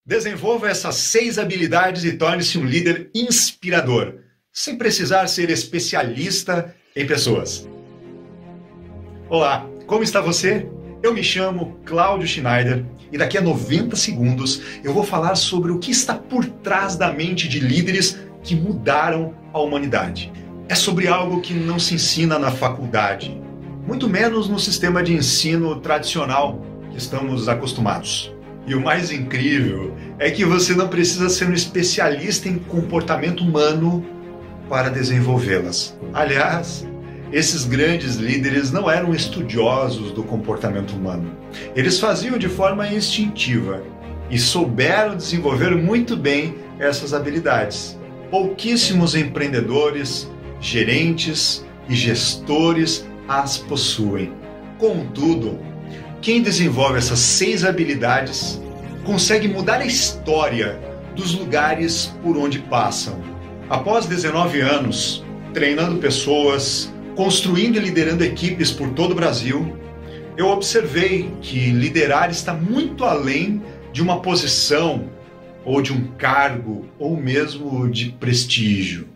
Desenvolva essas 6 habilidades e torne-se um líder inspirador, sem precisar ser especialista em pessoas. Olá, como está você? Eu me chamo Cláudio Schneider e daqui a 90 segundos eu vou falar sobre o que está por trás da mente de líderes que mudaram a humanidade. É sobre algo que não se ensina na faculdade, muito menos no sistema de ensino tradicional que estamos acostumados. E o mais incrível é que você não precisa ser um especialista em comportamento humano para desenvolvê-las. Aliás, esses grandes líderes não eram estudiosos do comportamento humano. Eles faziam de forma instintiva e souberam desenvolver muito bem essas habilidades. Pouquíssimos empreendedores, gerentes e gestores as possuem. Contudo, quem desenvolve essas 6 habilidades consegue mudar a história dos lugares por onde passam. Após 19 anos, treinando pessoas, construindo e liderando equipes por todo o Brasil, eu observei que liderar está muito além de uma posição, ou de um cargo, ou mesmo de prestígio.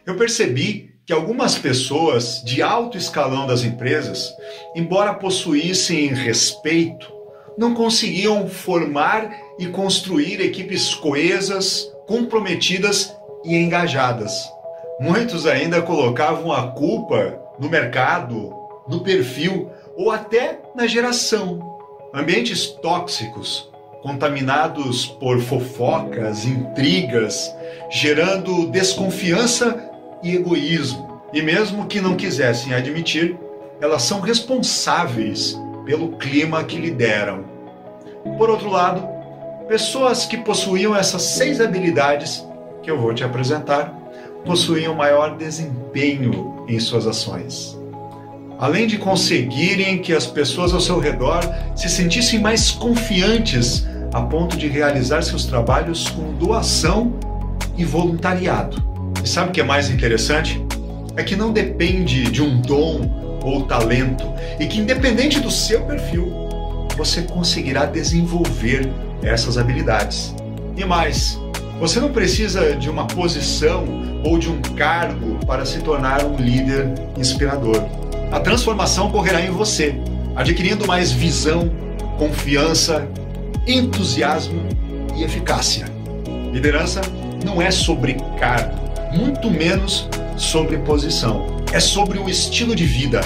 Eu percebi que algumas pessoas de alto escalão das empresas, embora possuíssem respeito, não conseguiam formar e construir equipes coesas, comprometidas e engajadas. Muitos ainda colocavam a culpa no mercado, no perfil ou até na geração. Ambientes tóxicos, contaminados por fofocas, intrigas, gerando desconfiança e egoísmo. E mesmo que não quisessem admitir, elas são responsáveis pelo clima que lideram. Por outro lado, pessoas que possuíam essas 6 habilidades que eu vou te apresentar, possuíam maior desempenho em suas ações. Além de conseguirem que as pessoas ao seu redor se sentissem mais confiantes a ponto de realizar seus trabalhos com doação e voluntariado. E sabe o que é mais interessante? É que não depende de um dom ou talento e que, independente do seu perfil, você conseguirá desenvolver essas habilidades. E mais, você não precisa de uma posição ou de um cargo para se tornar um líder inspirador. A transformação ocorrerá em você, adquirindo mais visão, confiança, entusiasmo e eficácia. Liderança não é sobre cargo, muito menos sobre posição. É sobre um estilo de vida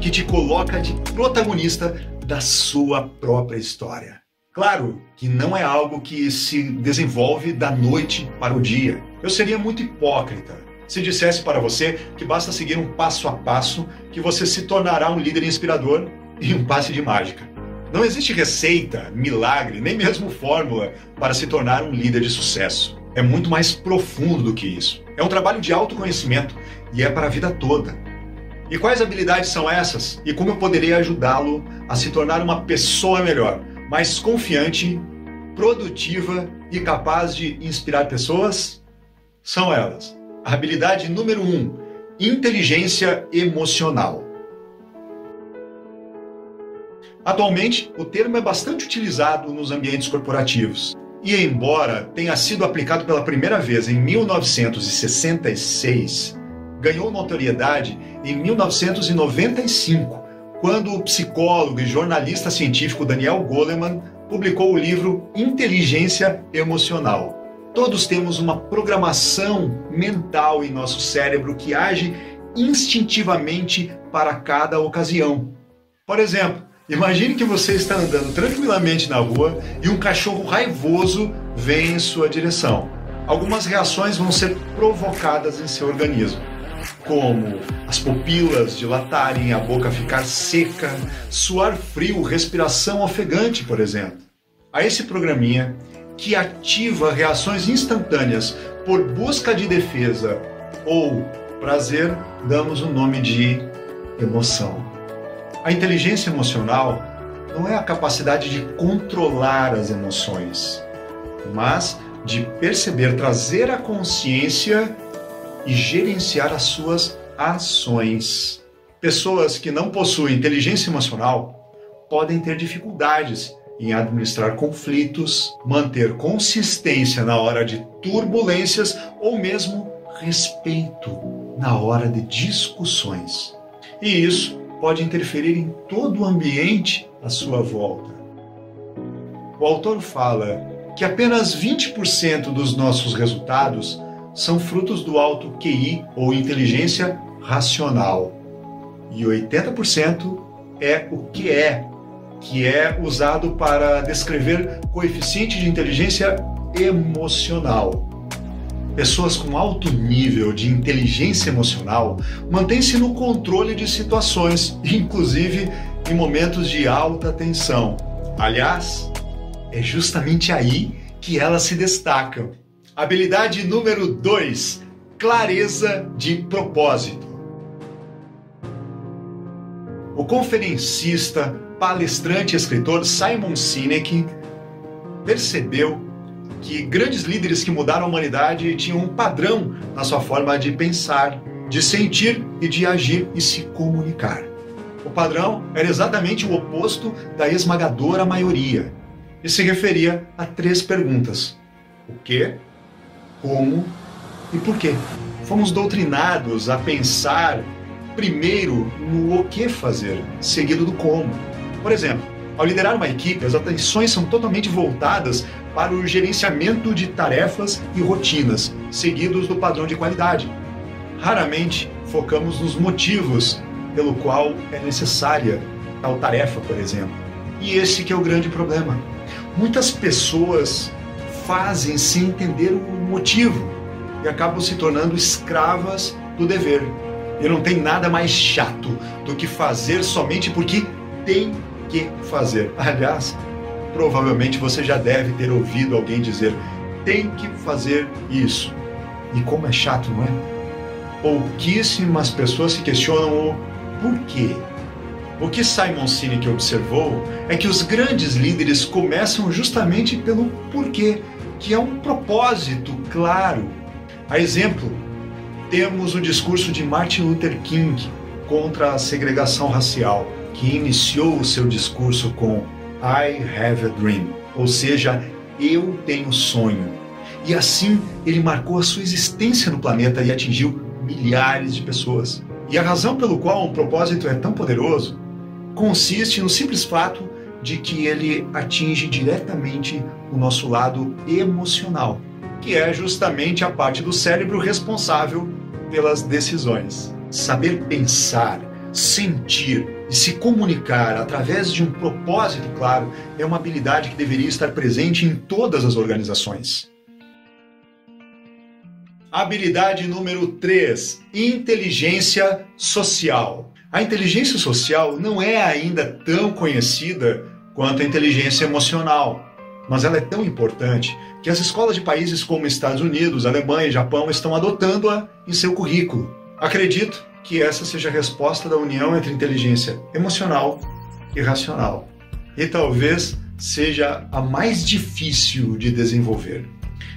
que te coloca de protagonista da sua própria história. Claro que não é algo que se desenvolve da noite para o dia. Eu seria muito hipócrita se dissesse para você que basta seguir um passo a passo que você se tornará um líder inspirador e um passe de mágica. Não existe receita, milagre, nem mesmo fórmula para se tornar um líder de sucesso. É muito mais profundo do que isso. É um trabalho de autoconhecimento e é para a vida toda. E quais habilidades são essas? E como eu poderia ajudá-lo a se tornar uma pessoa melhor, mais confiante, produtiva e capaz de inspirar pessoas? São elas. A habilidade número 1, inteligência emocional. Atualmente, o termo é bastante utilizado nos ambientes corporativos. E embora tenha sido aplicado pela primeira vez em 1966, ganhou notoriedade em 1995, quando o psicólogo e jornalista científico Daniel Goleman publicou o livro Inteligência Emocional. Todos temos uma programação mental em nosso cérebro que age instintivamente para cada ocasião. Por exemplo, imagine que você está andando tranquilamente na rua e um cachorro raivoso vem em sua direção. Algumas reações vão ser provocadas em seu organismo, como as pupilas dilatarem, a boca ficar seca, suar frio, respiração ofegante, por exemplo. A esse programinha, que ativa reações instantâneas por busca de defesa ou prazer, damos o nome de emoção. A inteligência emocional não é a capacidade de controlar as emoções, mas de perceber, trazer a consciência e gerenciar as suas ações. Pessoas que não possuem inteligência emocional podem ter dificuldades em administrar conflitos, manter consistência na hora de turbulências ou mesmo respeito na hora de discussões. E isso pode interferir em todo o ambiente à sua volta. O autor fala que apenas 20% dos nossos resultados são frutos do alto QI ou inteligência racional. E 80% é o que é usado para descrever coeficiente de inteligência emocional. Pessoas com alto nível de inteligência emocional mantêm-se no controle de situações, inclusive em momentos de alta tensão. Aliás, é justamente aí que elas se destacam. Habilidade número 2, clareza de propósito. O conferencista, palestrante e escritor Simon Sinek percebeu que grandes líderes que mudaram a humanidade tinham um padrão na sua forma de pensar, de sentir e de agir e se comunicar. O padrão era exatamente o oposto da esmagadora maioria e se referia a 3 perguntas: o que, como e por quê. Fomos doutrinados a pensar primeiro no o que fazer, seguido do como. Por exemplo, ao liderar uma equipe, as atenções são totalmente voltadas para o gerenciamento de tarefas e rotinas, seguidos do padrão de qualidade. Raramente focamos nos motivos pelo qual é necessária tal tarefa, por exemplo. E esse que é o grande problema. Muitas pessoas fazem sem entender o motivo e acabam se tornando escravas do dever. E não tem nada mais chato do que fazer somente porque tem que fazer. Aliás, provavelmente você já deve ter ouvido alguém dizer: tem que fazer isso. E como é chato, não é? Pouquíssimas pessoas se questionam o porquê. O que Simon Sinek observou é que os grandes líderes começam justamente pelo porquê, que é um propósito claro. A exemplo, temos o discurso de Martin Luther King contra a segregação racial, que iniciou o seu discurso com I have a dream, ou seja, eu tenho sonho. E assim ele marcou a sua existência no planeta e atingiu milhares de pessoas. E a razão pelo qual um propósito é tão poderoso consiste no simples fato de que ele atinge diretamente o nosso lado emocional, que é justamente a parte do cérebro responsável pelas decisões. Saber pensar, sentir e se comunicar através de um propósito claro é uma habilidade que deveria estar presente em todas as organizações. Habilidade número 3, inteligência social. A inteligência social não é ainda tão conhecida quanto a inteligência emocional, mas ela é tão importante que as escolas de países como Estados Unidos, Alemanha e Japão estão adotando-a em seu currículo. Acredito que essa seja a resposta da união entre inteligência emocional e racional. E talvez seja a mais difícil de desenvolver.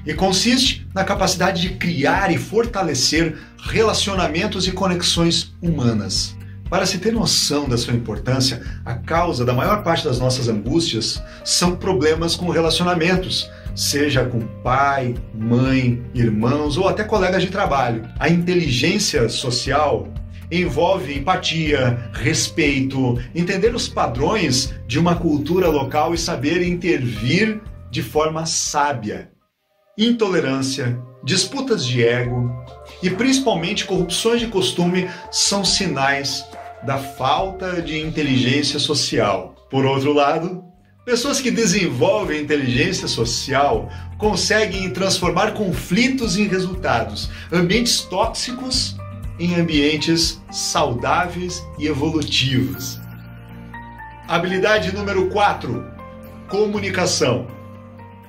E consiste na capacidade de criar e fortalecer relacionamentos e conexões humanas. Para se ter noção da sua importância, a causa da maior parte das nossas angústias são problemas com relacionamentos, seja com pai, mãe, irmãos ou até colegas de trabalho. A inteligência social envolve empatia, respeito, entender os padrões de uma cultura local e saber intervir de forma sábia. Intolerância, disputas de ego e principalmente corrupções de costume são sinais da falta de inteligência social. Por outro lado, pessoas que desenvolvem inteligência social conseguem transformar conflitos em resultados, ambientes tóxicos em ambientes saudáveis e evolutivos. Habilidade número 4, comunicação.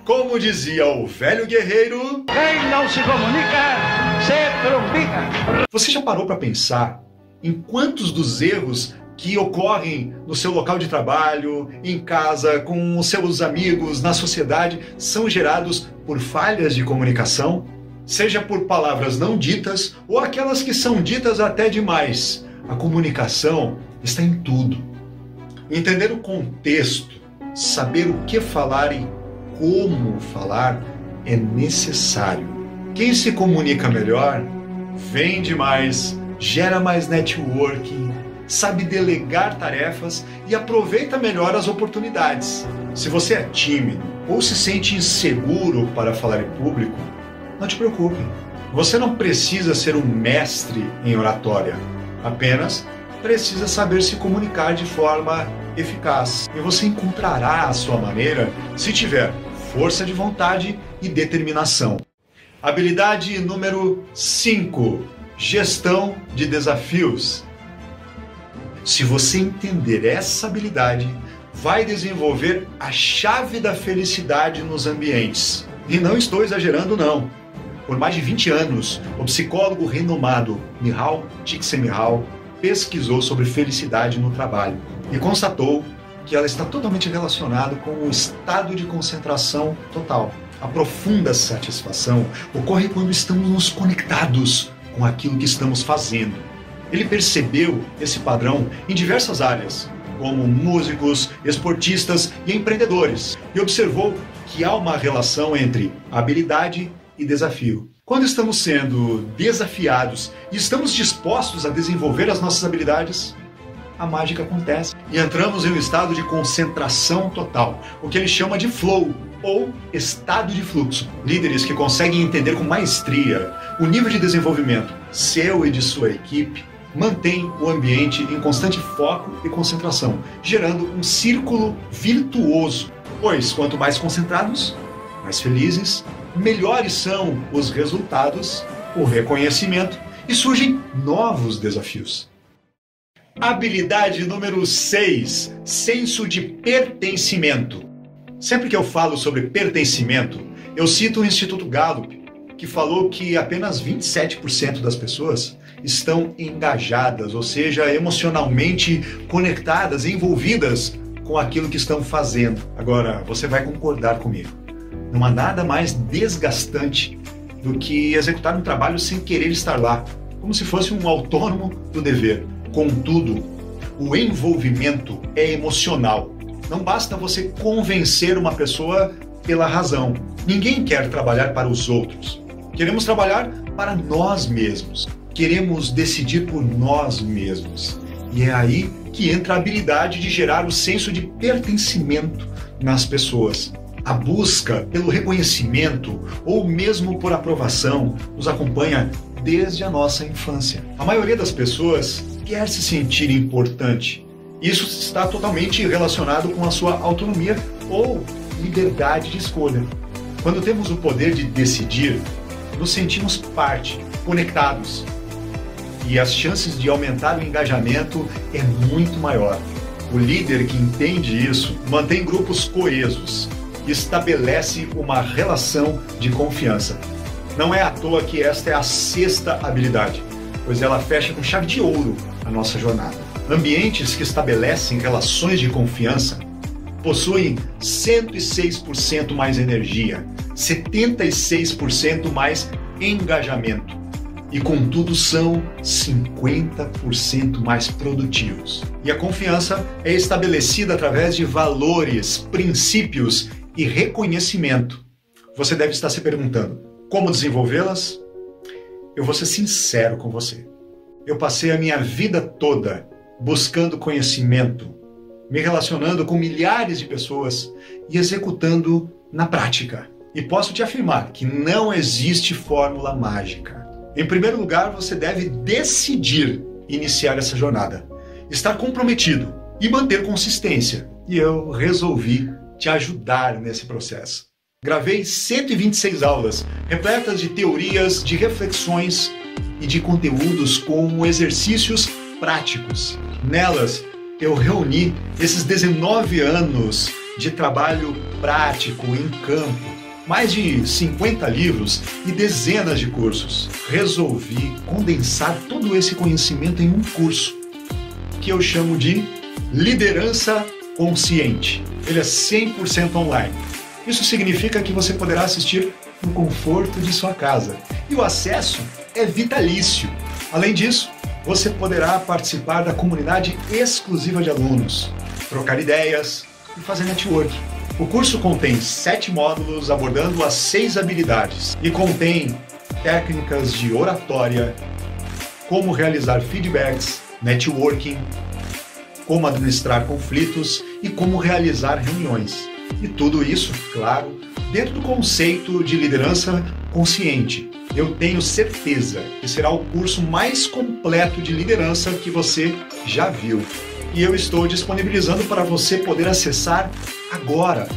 Como dizia o velho guerreiro, quem não se comunica, se trombica. Você já parou para pensar em quantos dos erros que ocorrem no seu local de trabalho, em casa, com os seus amigos, na sociedade, são gerados por falhas de comunicação? Seja por palavras não ditas ou aquelas que são ditas até demais. A comunicação está em tudo. Entender o contexto saber o que falar e como falar é necessário. Quem se comunica melhor, vende mais, gera mais networking, sabe delegar tarefas e aproveita melhor as oportunidades. Se você é tímido ou se sente inseguro para falar em público, não te preocupe. Você não precisa ser um mestre em oratória, apenas precisa saber se comunicar de forma eficaz. E você encontrará a sua maneira se tiver força de vontade e determinação. Habilidade número 5. Gestão de desafios. Se você entender essa habilidade, vai desenvolver a chave da felicidade nos ambientes. E não estou exagerando, não. Por mais de 20 anos, o psicólogo renomado Mihaly Csikszentmihalyi pesquisou sobre felicidade no trabalho e constatou que ela está totalmente relacionada com o estado de concentração total. A profunda satisfação ocorre quando estamos nos conectados com aquilo que estamos fazendo. Ele percebeu esse padrão em diversas áreas, como músicos, esportistas e empreendedores, e observou que há uma relação entre habilidade e desafio. Quando estamos sendo desafiados e estamos dispostos a desenvolver as nossas habilidades, a mágica acontece e entramos em um estado de concentração total, o que ele chama de flow ou estado de fluxo. Líderes que conseguem entender com maestria o nível de desenvolvimento seu e de sua equipe mantêm o ambiente em constante foco e concentração, gerando um círculo virtuoso, pois quanto mais concentrados, mais felizes, melhores são os resultados, o reconhecimento e surgem novos desafios. Habilidade número 6, senso de pertencimento. Sempre que eu falo sobre pertencimento, eu cito o Instituto Gallup, que falou que apenas 27% das pessoas estão engajadas, ou seja, emocionalmente conectadas, envolvidas com aquilo que estão fazendo. Agora, você vai concordar comigo. Não há nada mais desgastante do que executar um trabalho sem querer estar lá, como se fosse um autônomo do dever. Contudo, o envolvimento é emocional. Não basta você convencer uma pessoa pela razão. Ninguém quer trabalhar para os outros. Queremos trabalhar para nós mesmos. Queremos decidir por nós mesmos. E é aí que entra a habilidade de gerar o senso de pertencimento nas pessoas. A busca pelo reconhecimento ou mesmo por aprovação nos acompanha desde a nossa infância. A maioria das pessoas quer se sentir importante. Isso está totalmente relacionado com a sua autonomia ou liberdade de escolha. Quando temos o poder de decidir, nos sentimos parte, conectados. E as chances de aumentar o engajamento é muito maior. O líder que entende isso mantém grupos coesos e estabelece uma relação de confiança. Não é à toa que esta é a 6ª habilidade, pois ela fecha com chave de ouro a nossa jornada. Ambientes que estabelecem relações de confiança possuem 106% mais energia, 76% mais engajamento e, contudo, são 50% mais produtivos. E a confiança é estabelecida através de valores, princípios e reconhecimento. Você deve estar se perguntando, como desenvolvê-las? Eu vou ser sincero com você. Eu passei a minha vida toda buscando conhecimento, me relacionando com milhares de pessoas e executando na prática. E posso te afirmar que não existe fórmula mágica. Em primeiro lugar, você deve decidir iniciar essa jornada, estar comprometido e manter consistência. E eu resolvi te ajudar nesse processo. Gravei 126 aulas, repletas de teorias, de reflexões e de conteúdos com exercícios práticos. Nelas, eu reuni esses 19 anos de trabalho prático em campo, mais de 50 livros e dezenas de cursos. Resolvi condensar todo esse conhecimento em um curso, que eu chamo de Liderança Consciente. Ele é 100% online. Isso significa que você poderá assistir no conforto de sua casa. E o acesso é vitalício. Além disso, você poderá participar da comunidade exclusiva de alunos, trocar ideias, e fazer network. O curso contém 7 módulos abordando as 6 habilidades e contém técnicas de oratória, como realizar feedbacks, networking, como administrar conflitos e como realizar reuniões. E tudo isso, claro, dentro do conceito de liderança consciente. Eu tenho certeza que será o curso mais completo de liderança que você já viu. E eu estou disponibilizando para você poder acessar agora.